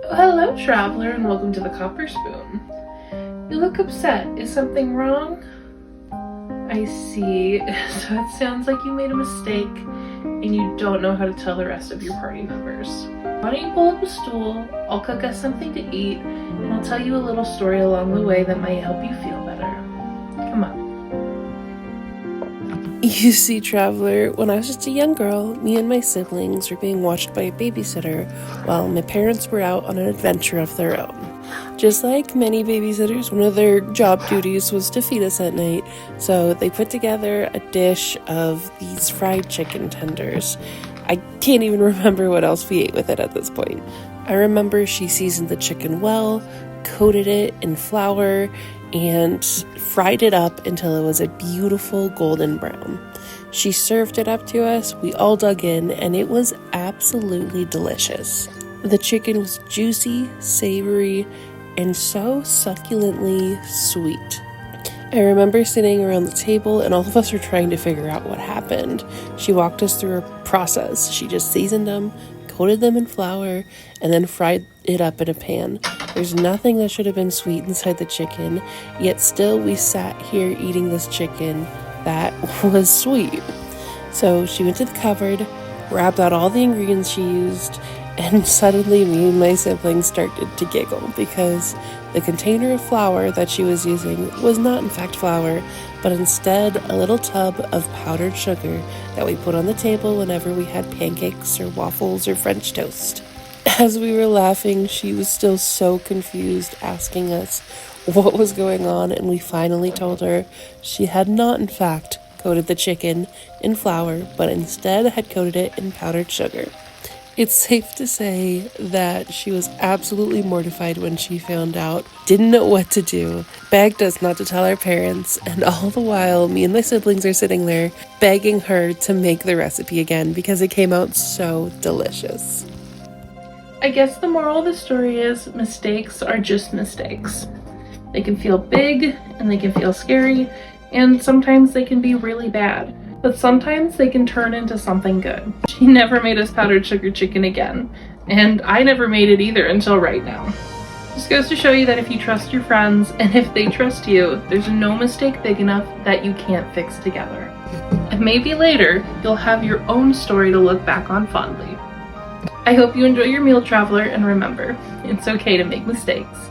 Hello, traveler, and welcome to the Copper Spoon. You look upset. Is something wrong? I see. So it sounds like you made a mistake and you don't know how to tell the rest of your party members. Why don't you pull up a stool, I'll cook us something to eat, and I'll tell you a little story along the way that might help you feel better. Come on. You see, traveler, when I was just a young girl, me and my siblings were being watched by a babysitter while my parents were out on an adventure of their own. Just like many babysitters, one of their job duties was to feed us at night, so they put together a dish of these fried chicken tenders. I can't even remember what else we ate with it at this point. I remember she seasoned the chicken well, coated it in flour, and fried it up until it was a beautiful golden brown. She served it up to us, we all dug in, and it was absolutely delicious. The chicken was juicy, savory, and so succulently sweet. I remember sitting around the table and all of us were trying to figure out what happened. She walked us through a process. She just seasoned them, coated them in flour, and then fried it up in a pan. There's nothing that should have been sweet inside the chicken, yet still we sat here eating this chicken that was sweet. So she went to the cupboard, grabbed out all the ingredients she used, and suddenly me and my siblings started to giggle because the container of flour that she was using was not in fact flour, but instead a little tub of powdered sugar that we put on the table whenever we had pancakes or waffles or French toast. As we were laughing, she was still so confused, asking us what was going on, and we finally told her she had not in fact coated the chicken in flour, but instead had coated it in powdered sugar. It's safe to say that she was absolutely mortified when she found out, didn't know what to do, begged us not to tell our parents, and all the while, me and my siblings are sitting there begging her to make the recipe again because it came out so delicious. I guess the moral of the story is mistakes are just mistakes. They can feel big and they can feel scary, and sometimes they can be really bad. But sometimes they can turn into something good. She never made us powdered sugar chicken again, and I never made it either until right now. Just goes to show you that if you trust your friends, and if they trust you, there's no mistake big enough that you can't fix together. And maybe later, you'll have your own story to look back on fondly. I hope you enjoy your meal, traveler, and remember, it's okay to make mistakes.